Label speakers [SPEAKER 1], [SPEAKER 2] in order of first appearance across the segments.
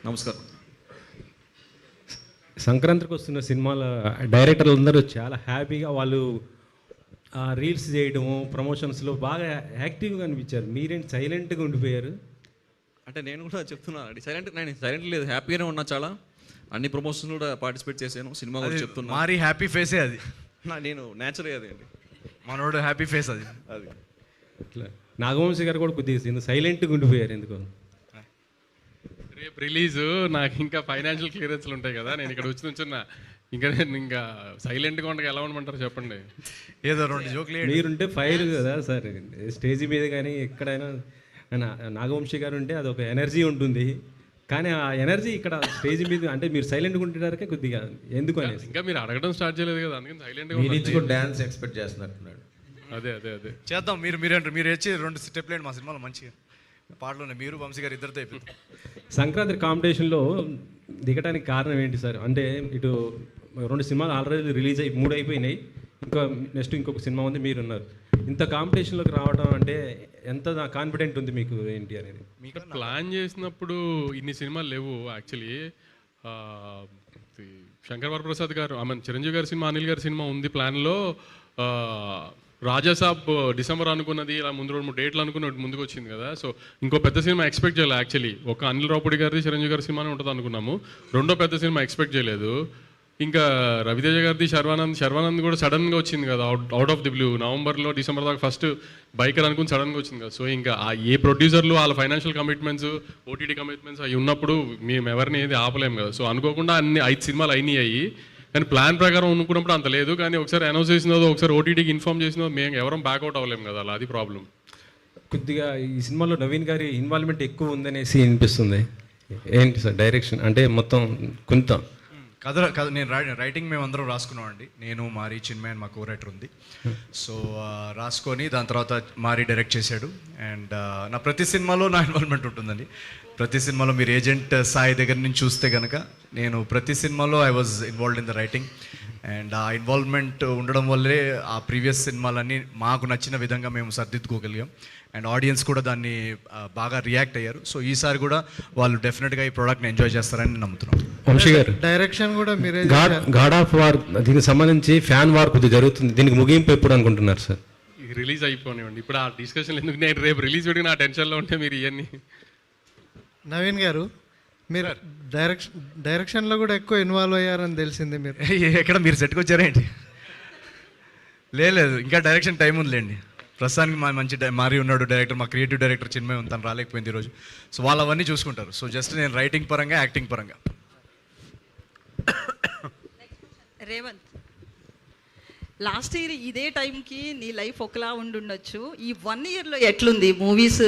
[SPEAKER 1] నమస్కారం.
[SPEAKER 2] సంక్రాంతికి వస్తున్న సినిమాల డైరెక్టర్లు అందరూ చాలా హ్యాపీగా వాళ్ళు రీల్స్ చేయడము ప్రమోషన్స్లో బాగా యాక్టివ్గా అనిపించారు. మీరేంటి సైలెంట్గా ఉండిపోయారు?
[SPEAKER 1] అంటే నేను కూడా చెప్తున్నాను, నేను సైలెంట్ లేదు, హ్యాపీగానే ఉన్నా. చాలా అన్ని ప్రమోషన్స్ కూడా పార్టిసిపేట్ చేశాను. సినిమా కూడా చెప్తున్నా,
[SPEAKER 3] మారీ హ్యాపీ ఫేసే అది.
[SPEAKER 1] నేను నేచురల్ అది అండి,
[SPEAKER 3] మనోడు హ్యాపీ ఫేస్ అది.
[SPEAKER 2] ఇట్లా నాగవంశీ గారు కూడా కొద్దిగా సైలెంట్గా ఉండిపోయారు ఎందుకు?
[SPEAKER 4] రేపు రిలీజు నాకు ఇంకా ఫైనాన్షియల్ క్లియరెన్స్లు ఉంటాయి కదా, నేను ఇక్కడ వచ్చి నుంచున్నా. ఇంకా సైలెంట్గా ఉండగా ఎలా ఉండమంటారు చెప్పండి?
[SPEAKER 3] ఏదో రెండు జోక్లు
[SPEAKER 2] మీరుంటే ఫైర్ కదా సార్, స్టేజ్ మీద కానీ ఎక్కడైనా. నాగవంశీ గారు ఉంటే అదొక ఎనర్జీ ఉంటుంది, కానీ ఆ ఎనర్జీ ఇక్కడ స్టేజ్ మీద అంటే మీరు సైలెంట్గా ఉండేటకే కొద్దిగా ఎందుకు అనేసి.
[SPEAKER 4] ఇంకా మీరు అడగడం స్టార్ట్ చేయలేదు కదా, అందుకని సైలెంట్గా
[SPEAKER 5] డాన్స్ ఎక్స్పెక్ట్ చేస్తున్నట్టున్నాడు.
[SPEAKER 4] అదే
[SPEAKER 3] చేద్దాం. మీరు వచ్చి 2 స్టెప్లు వేయండి మా సినిమాలో మంచిగా. పాటలోనే మీరు వంశీ గారు ఇద్దరితో అయిపోయింది.
[SPEAKER 2] సంక్రాంతి కాంపిటీషన్లో దిగడానికి కారణం ఏంటి సార్? అంటే ఇటు 2 సినిమాలు ఆల్రెడీ రిలీజ్ 3 అయిపోయినాయి, ఇంకా నెక్స్ట్ ఇంకొక సినిమా ఉంది, మీరు ఉన్నారు. ఇంత కాంపిటీషన్లోకి రావడం అంటే ఎంత కాన్ఫిడెంట్ ఉంది మీకు ఏంటి అనేది?
[SPEAKER 4] మీకు ప్లాన్ చేసినప్పుడు ఇన్ని సినిమాలు లేవు యాక్చువల్లీ. శంకర్ వరప్రసాద్ గారు, చిరంజీవి గారి సినిమా, అనిల్ గారి సినిమా ఉంది ప్లాన్లో. రాజాసాబ్ డిసెంబర్ అనుకున్నది, ఇలా ముందు 2-3 డేట్లు అనుకుని ముందుకు వచ్చింది కదా. సో ఇంకో పెద్ద సినిమా ఎక్స్పెక్ట్ చేయలేదు యాక్చువల్లీ. ఒక అనిల్ రావుపూడి గారిది, చిరంజీవి గారి సినిమానే ఉంటుంది అనుకున్నాము. రెండో పెద్ద సినిమా ఎక్స్పెక్ట్ చేయలేదు. ఇంకా రవితేజ గారిది శర్వానంద్ కూడా సడన్గా వచ్చింది కదా, అవుట్ ఆఫ్ ది బ్లూ. నవంబర్లో డిసెంబర్ దాకా ఫస్ట్ బైకర్ అనుకుని సడన్గా వచ్చింది కదా. సో ఇంకా ఏ ప్రొడ్యూసర్లు వాళ్ళ ఫైనాన్షియల్ కమిట్మెంట్స్, ఓటీటీ కమిట్మెంట్స్ అవి ఉన్నప్పుడు మేము ఎవరిని ఏది ఆపలేము కదా. సో అనుకోకుండా 5 సినిమాలు అయినాయి, కానీ ప్లాన్ ప్రకారం అనుకున్నప్పుడు అంత లేదు. కానీ ఒకసారి అనౌన్స్ చేసినదో, ఒకసారి ఓటీటీకి ఇన్ఫార్మ్ చేసినదో మేము ఎవరం బ్యాక్అవుట్ అవ్వలేము కదా, అలా అది ప్రాబ్లం.
[SPEAKER 2] కొద్దిగా ఈ సినిమాలో నవీన్ గారి ఇన్వాల్వ్మెంట్ ఎక్కువ ఉందనేసి అనిపిస్తుంది. ఏంటి సార్ డైరెక్షన్ అంటే మొత్తం కొంత
[SPEAKER 3] కథ నేను రైటింగ్ మేము అందరం రాసుకున్నాం అండి. నేను, మారీ, చిన్మయ్ అని మా కో రైటర్ ఉంది. సో రాసుకొని దాని తర్వాత మారీ డైరెక్ట్ చేశాడు. అండ్ నా ప్రతి సినిమాలో నా ఇన్వాల్వ్మెంట్ ఉంటుందండి. ప్రతి సినిమాలో మీరు ఏజెంట్ సాయి దగ్గర నుంచి చూస్తే కనుక నేను ప్రతి సినిమాలో I was involved in the writing. And ఆ ఇన్వాల్వ్మెంట్ ఉండడం వల్లే ఆ ప్రీవియస్ సినిమాలన్నీ మాకు నచ్చిన విధంగా మేము సర్దిద్దుకోగలిగాం. అండ్ ఆడియన్స్ కూడా దాన్ని బాగా రియాక్ట్ అయ్యారు. సో ఈసారి కూడా వాళ్ళు డెఫినెట్గా ఈ ప్రోడక్ట్ని ఎంజాయ్ చేస్తారని నమ్ముతున్నాం.
[SPEAKER 2] వంశీ గారు,
[SPEAKER 6] డైరెక్షన్ కూడా మీరే
[SPEAKER 2] గాడ్ ఆఫ్ వార్ దీనికి సంబంధించి ఫ్యాన్ వార్ కొద్దిగా జరుగుతుంది, దీనికి ముగింపు ఎప్పుడు అనుకుంటున్నారు సార్?
[SPEAKER 4] రిలీజ్ అయిపోనివ్వండి, ఇప్పుడు ఆ డిస్కషన్ ఎందుకు? నేను రేపు రిలీజ్ పెట్టి నా టెన్షన్లో ఉంటే మీరు ఇవన్నీ.
[SPEAKER 6] నవీన్ గారు, మీరు డైరెక్షన్లో కూడా ఎక్కువ ఇన్వాల్వ్ అయ్యారని తెలిసింది. మీరు
[SPEAKER 3] ఎక్కడ మీరు సెట్కి వచ్చారేంటి? లేదు, ఇంకా డైరెక్షన్ టైం ఉందిలేండి. ప్రస్తుతానికి మా మంచి మారీ ఉన్నాడు డైరెక్టర్, మా క్రియేటివ్ డైరెక్టర్ చిన్మయ్ తను రాలేకపోయింది ఈరోజు. సో వాళ్ళు అవన్నీ చూసుకుంటారు. సో జస్ట్ నేను రైటింగ్ పరంగా, యాక్టింగ్ పరంగా.
[SPEAKER 7] రేవంత్, లాస్ట్ ఇయర్ ఇదే టైంకి నీ లైఫ్ ఒకలా ఉండుండొచ్చు. ఈ 1 ఇయర్లో ఎట్లుంది? మూవీస్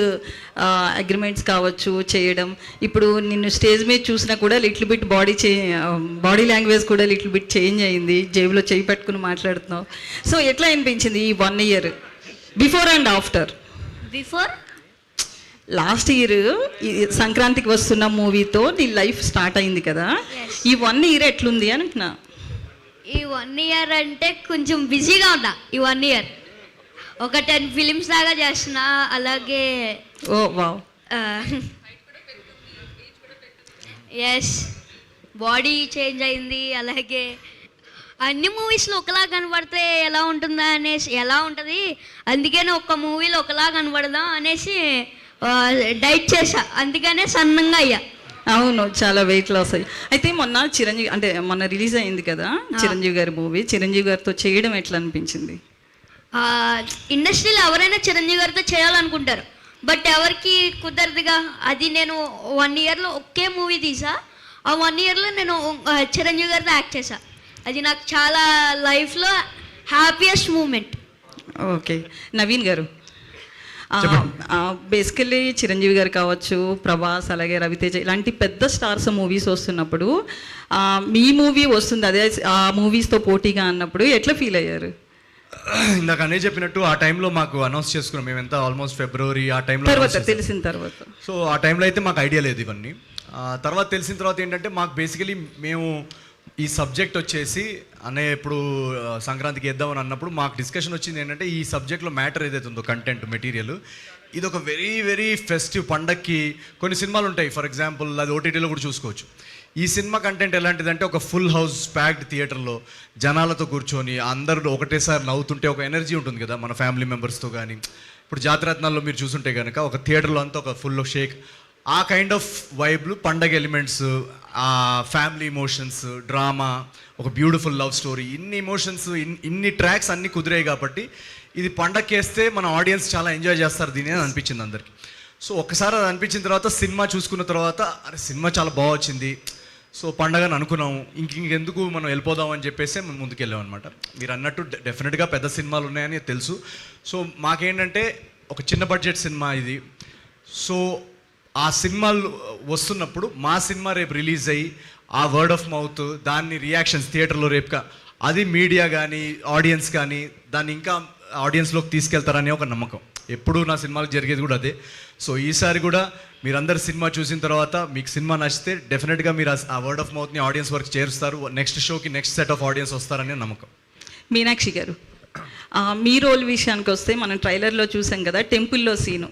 [SPEAKER 7] అగ్రిమెంట్స్ కావచ్చు చేయడం, ఇప్పుడు నిన్ను స్టేజ్ మీద చూసినా కూడా లిటిల్ బిట్ బాడీ లాంగ్వేజ్ కూడా లిటిల్ బిట్ చేంజ్ అయింది, జేబులో చేయి పెట్టుకుని మాట్లాడుతున్నావు. సో ఎట్లా అనిపించింది ఈ 1 year, before and after?
[SPEAKER 8] Before
[SPEAKER 7] last year సంక్రాంతికి వస్తున్న మూవీతో నీ లైఫ్ స్టార్ట్ అయింది కదా, ఈ 1 ఇయర్ ఎట్లుంది అంటున్నా?
[SPEAKER 8] ఈ 1 ఇయర్ అంటే కొంచెం బిజీగా ఉన్నా. ఈ 1 ఇయర్ ఒక 10 ఫిలిమ్స్ దాకా చేస్తున్నా. అలాగే
[SPEAKER 7] వావ్,
[SPEAKER 8] ఎస్, బాడీ చేంజ్ అయింది. అలాగే అన్ని మూవీస్లో ఒకలా కనబడితే ఎలా ఉంటుంది, అందుకనే ఒక్క మూవీలో ఒకలా కనబడదాం అనేసి డైట్ చేశా, అందుకనే సన్నంగా అయ్యా.
[SPEAKER 7] అవును, చాలా వెయిట్ లాస్ అయ్యి. అయితే మొన్న రిలీజ్ అయింది కదా చిరంజీవి గారి మూవీ, చిరంజీవి గారితో చేయడం ఎట్లా అనిపించింది?
[SPEAKER 8] ఇండస్ట్రీలో ఎవరైనా చిరంజీవి గారితో చేయాలనుకుంటారు, బట్ ఎవరికి కుదరదుగా. అది నేను 1 ఇయర్లో ఒకే మూవీ తీసా. ఆ 1 ఇయర్లో నేను చిరంజీవి గారితో యాక్ట్ చేశా. అది నాకు చాలా లైఫ్లో హ్యాపీయెస్ట్ మూమెంట్.
[SPEAKER 7] ఓకే, నవీన్ గారు, బేసికల్లీ చిరంజీవి గారు కావచ్చు, ప్రభాస్, అలాగే రవితేజ ఇలాంటి పెద్ద స్టార్స్ మూవీస్ వస్తున్నప్పుడు మీ మూవీ వస్తుంది, అదే ఆ మూవీస్తో పోటీగా అన్నప్పుడు ఎట్లా ఫీల్ అయ్యారు?
[SPEAKER 3] ఇందాక అనే చెప్పినట్టు ఆ టైంలో మాకు అనౌన్స్ చేసుకున్నాం. మేము ఎంత ఆల్మోస్ట్ ఫిబ్రవరి ఆ టైంలో
[SPEAKER 7] తెలిసిన తర్వాత.
[SPEAKER 3] సో ఆ టైంలో అయితే మాకు ఐడియా లేదు ఇవన్నీ. తర్వాత తెలిసిన తర్వాత ఏంటంటే మాకు బేసికలీ మేము ఈ సబ్జెక్ట్ వచ్చేసి ఇప్పుడు సంక్రాంతికి వేద్దామని అన్నప్పుడు మాకు డిస్కషన్ వచ్చింది ఏంటంటే ఈ సబ్జెక్ట్లో మ్యాటర్ ఏదైతే ఉందో, కంటెంట్ మెటీరియల్, ఇది ఒక వెరీ వెరీ ఫెస్టివ్ పండక్కి కొన్ని సినిమాలు ఉంటాయి, ఫర్ ఎగ్జాంపుల్ అది ఓటీటీలో కూడా చూసుకోవచ్చు. ఈ సినిమా కంటెంట్ ఎలాంటిదంటే ఒక ఫుల్ హౌస్ ప్యాక్డ్ థియేటర్లో జనాలతో కూర్చొని అందరూ ఒకటేసారి నవ్వుతుంటే ఒక ఎనర్జీ ఉంటుంది కదా మన ఫ్యామిలీ మెంబర్స్తో కానీ. ఇప్పుడు జాతిరత్నాల్లో మీరు చూసుంటే కనుక ఒక థియేటర్లో అంతా ఒక ఫుల్ షేక్, ఆ కైండ్ ఆఫ్ వైబ్లు, పండగ ఎలిమెంట్స్, ఆ ఫ్యామిలీ ఇమోషన్స్, డ్రామా, ఒక బ్యూటిఫుల్ లవ్ స్టోరీ, ఇన్ని ఇమోషన్స్, ఇన్ని ట్రాక్స్ అన్నీ కుదిరాయి కాబట్టి ఇది పండగకేస్తే మన ఆడియన్స్ చాలా ఎంజాయ్ చేస్తారు దీని అని అనిపించింది అందరికీ. సో ఒక్కసారి అది అనిపించిన తర్వాత సినిమా చూసుకున్న తర్వాత అరే సినిమా చాలా బాగా వచ్చింది, సో పండగని అనుకున్నాము, ఇంకెందుకు మనం వెళ్ళిపోదాం అని చెప్పేసి మనం ముందుకెళ్ళాం అనమాట. మీరు అన్నట్టు డెఫినెట్గా పెద్ద సినిమాలు ఉన్నాయని తెలుసు. సో మాకేంటంటే ఒక చిన్న బడ్జెట్ సినిమా ఇది. సో ఆ సినిమాలు వస్తున్నప్పుడు మా సినిమా రేపు రిలీజ్ అయ్యి ఆ వర్డ్ ఆఫ్ మౌత్, దాన్ని రియాక్షన్స్ థియేటర్లో రేపుగా అది మీడియా కానీ ఆడియన్స్ కానీ దాన్ని ఇంకా ఆడియన్స్లోకి తీసుకెళ్తారని ఒక నమ్మకం. ఎప్పుడు నా సినిమాలకు జరిగేది కూడా అదే. సో ఈసారి కూడా మీరందరు సినిమా చూసిన తర్వాత మీకు సినిమా నచ్చితే డెఫినెట్గా మీరు ఆ వర్డ్ ఆఫ్ మౌత్ని ఆడియన్స్ వరకు చేరుస్తారు, నెక్స్ట్ షోకి నెక్స్ట్ సెట్ ఆఫ్ ఆడియన్స్ వస్తారని నమ్మకం.
[SPEAKER 7] మీనాక్షి గారు, మీ రోల్ విషయానికి వస్తే మనం ట్రైలర్లో చూసాం కదా, టెంపుల్లో సీను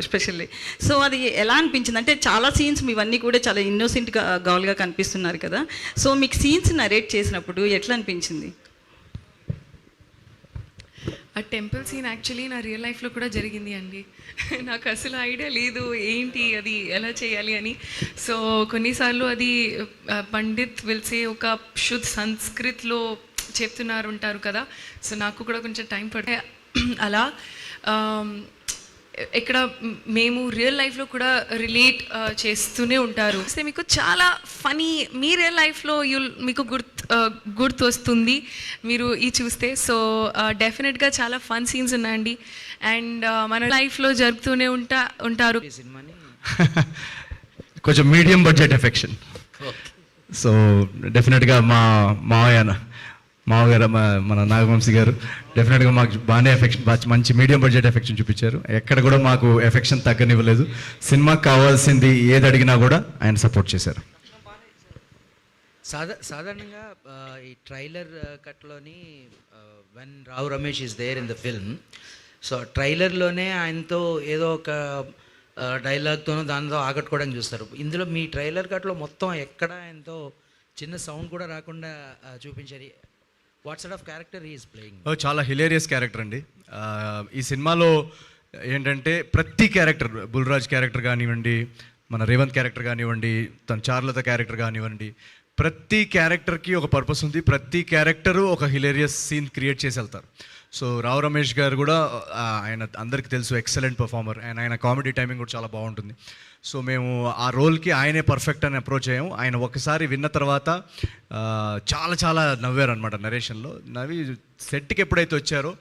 [SPEAKER 7] ఎస్పెషల్లీ. సో అది ఎలా అనిపించింది అంటే చాలా సీన్స్ మీవన్నీ కూడా చాలా ఇన్నోసెంట్గా గౌల్గా కనిపిస్తున్నారు కదా. సో మీకు సీన్స్ నరేట్ చేసినప్పుడు ఎట్లా అనిపించింది?
[SPEAKER 5] ఆ టెంపుల్ సీన్ యాక్చువల్లీ నా రియల్ లైఫ్లో కూడా జరిగింది అండి. నాకు అసలు ఐడియా లేదు ఏంటి అది ఎలా చేయాలి అని. సో కొన్నిసార్లు అది పండిత్ విల్సే ఒక శుద్ధ సంస్కృత్లో చెప్తున్నారు ఉంటారు కదా. సో నాకు కూడా కొంచెం టైం పడే అలా ఇక్కడ మేము రియల్ లైఫ్లో కూడా రిలేట్ చేస్తూనే ఉంటారు. సో మీకు చాలా ఫనీ మీ రియల్ లైఫ్లో మీకు గుర్తు వస్తుంది మీరు ఈ చూస్తే. సో డెఫినెట్గా చాలా ఫన్ సీన్స్ ఉన్నాయండి. అండ్ మన లైఫ్లో జరుపుతూనే ఉంటారు.
[SPEAKER 3] కొంచెం మీడియం బడ్జెట్ ఎఫెక్షన్. సో డెఫినెట్గా మావగారు మన నాగవంశీ గారు డెఫినెట్గా మాకు బాగానే ఎఫెక్షన్, మంచి మీడియం బడ్జెట్ ఎఫెక్షన్ చూపించారు. ఎక్కడ కూడా మాకు ఎఫెక్షన్ తగ్గనివ్వలేదు. సినిమాకి కావాల్సింది ఏది అడిగినా కూడా ఆయన సపోర్ట్ చేశారు.
[SPEAKER 9] సాధారణంగా ఈ ట్రైలర్ కట్లోని when Rao Ramesh is there in the film, so ట్రైలర్లోనే ఆయనతో ఏదో ఒక డైలాగ్తోనో దానితో ఆకట్టుకోవడానికి చూస్తారు. ఇందులో మీ ట్రైలర్ కట్లో మొత్తం ఎక్కడ ఆయనతో చిన్న సౌండ్ కూడా రాకుండా చూపించారు. What sort of character he is playing?
[SPEAKER 3] చాలా హిలేరియస్ క్యారెక్టర్ అండి. ఈ సినిమాలో ఏంటంటే ప్రతి క్యారెక్టర్, బుల్రాజ్ క్యారెక్టర్ కానివ్వండి, మన రేవంత్ క్యారెక్టర్ కానివ్వండి, తన చారులత క్యారెక్టర్ కానివ్వండి, ప్రతి క్యారెక్టర్కి ఒక పర్పస్ ఉంది. ప్రతి క్యారెక్టరు ఒక హిలేరియస్ సీన్ క్రియేట్ చేసి వెళ్తారు. సో రావు రమేష్ గారు కూడా ఆయన అందరికీ తెలుసు, ఎక్సలెంట్ పర్ఫార్మర్, అండ్ ఆయన కామెడీ టైమింగ్ కూడా చాలా బాగుంటుంది. సో మేము ఆ రోల్కి ఆయనే పర్ఫెక్ట్ అని అప్రోచ్ అయ్యాము. ఆయన ఒకసారి విన్న తర్వాత చాలా చాలా నవ్వారు అనమాట నరేషన్లో. నవ్వి సెట్కి ఎప్పుడైతే వచ్చారో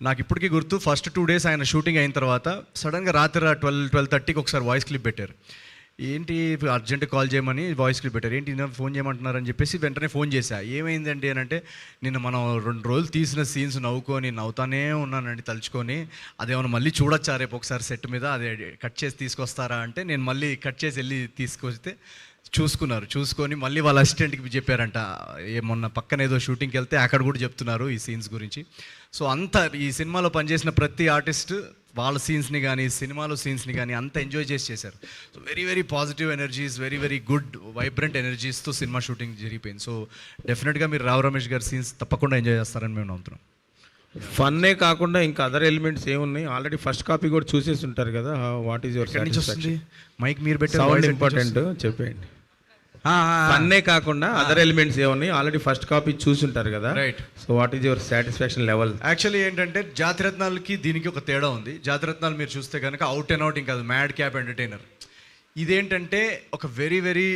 [SPEAKER 3] నాకు ఇప్పటికీ గుర్తు, ఫస్ట్ 2 days ఆయన షూటింగ్ అయిన తర్వాత సడన్గా రాత్రి 12-12:30కి ఒకసారి వాయిస్ క్లిప్ పెట్టారు. ఏంటి అర్జెంట్ కాల్ చేయమని వాయిస్ క్లిప్ పెట్టారు. ఏంటి ఫోన్ చేయమంటున్నారని చెప్పేసి వెంటనే ఫోన్ చేశా. ఏమైందండి అని అంటే, నిన్న మనం 2 రోజులు తీసిన సీన్స్ నవ్వుతానే ఉన్నానండి తలుచుకొని, అదేమన్నా మళ్ళీ చూడొచ్చా రేపు ఒకసారి సెట్ మీద, అదే కట్ చేసి తీసుకొస్తారా అంటే, నేను మళ్ళీ కట్ చేసి వెళ్ళి తీసుకొస్తే చూసుకొని మళ్ళీ వాళ్ళ అసిస్టెంట్కి చెప్పారంట. మొన్న పక్కన ఏదో షూటింగ్కి వెళ్తే అక్కడ కూడా చెప్తున్నారు ఈ సీన్స్ గురించి. సో అంతా ఈ సినిమాలో పనిచేసిన ప్రతి ఆర్టిస్ట్ వాళ్ళ సీన్స్ని కానీ సినిమాలో సీన్స్ని కానీ అంత ఎంజాయ్ చేశారు. So very very positive energies, very very good vibrant ఎనర్జీస్తో సినిమా షూటింగ్ జరిగిపోయింది. సో డెఫినెట్గా మీరు రావు రమేష్ గారి సీన్స్ తప్పకుండా ఎంజాయ్ చేస్తారని మేము నమ్ముతున్నాం.
[SPEAKER 10] ఫన్నే కాకుండా ఇంకా అదర్ ఎలిమెంట్స్ ఏమున్నాయి? ఆల్రెడీ ఫస్ట్ కాపీ కూడా చూసేసి ఉంటారు కదా. What is your satisfaction?
[SPEAKER 3] Mic మీరు పెట్టే
[SPEAKER 10] సౌండ్ ఇంపార్టెంట్ చెప్పండి. ఫన్నే కాకుండా అదర్ ఎలిమెంట్స్ ఏమున్నాయి? ఆల్రెడీ ఫస్ట్ కాపీ చూసి ఉంటారు కదా.
[SPEAKER 3] Right.
[SPEAKER 10] So what is your satisfaction level?
[SPEAKER 3] Actually ఏంటంటే జాతిరత్నాలకి దీనికి ఒక తేడా ఉంది. జాతిరత్నాలు మీరు చూస్తే కనుక అవుట్ అండ్ అవుట్ ఇంకా మ్యాడ్ క్యాప్ ఎంటర్టైనర్. ఇదేంటంటే ఒక వెరీ వెరీ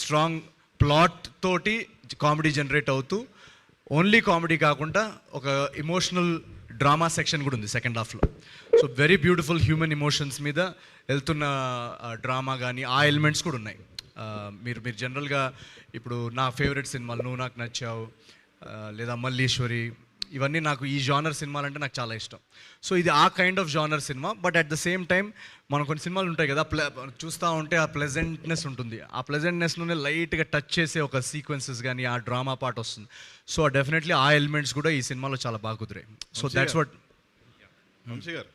[SPEAKER 3] స్ట్రాంగ్ ప్లాట్ తోటి కామెడీ జనరేట్ అవుతూ, ఓన్లీ కామెడీ కాకుండా ఒక ఎమోషనల్ డ్రామా సెక్షన్ కూడా ఉంది సెకండ్ హాఫ్లో. So very beautiful human emotions మీద వెళ్తున్న డ్రామా కానీ ఆ ఎలిమెంట్స్ కూడా ఉన్నాయి. మీరు జనరల్గా ఇప్పుడు నా ఫేవరెట్ సినిమాలు నువ్వు నాకు నచ్చావు, లేదా మల్లీశ్వరి, ఇవన్నీ నాకు ఈ జానర్ సినిమాలు అంటే నాకు చాలా ఇష్టం. సో ఇది ఆ kind of genre cinema. But at the same time మనం కొన్ని సినిమాలు ఉంటాయి కదా, చూస్తూ ఉంటే ఆ ప్లెజెంట్నెస్ ఉంటుంది. ఆ ప్లెజెంట్నెస్లోనే లైట్గా టచ్ చేసే ఒక సీక్వెన్సెస్ కానీ ఆ డ్రామా పార్ట్ వస్తుంది. సో డెఫినెట్లీ ఆ ఎలిమెంట్స్ కూడా ఈ సినిమాలో చాలా బాగా కుదిరాయి. So that's what.
[SPEAKER 11] వంశీ గారు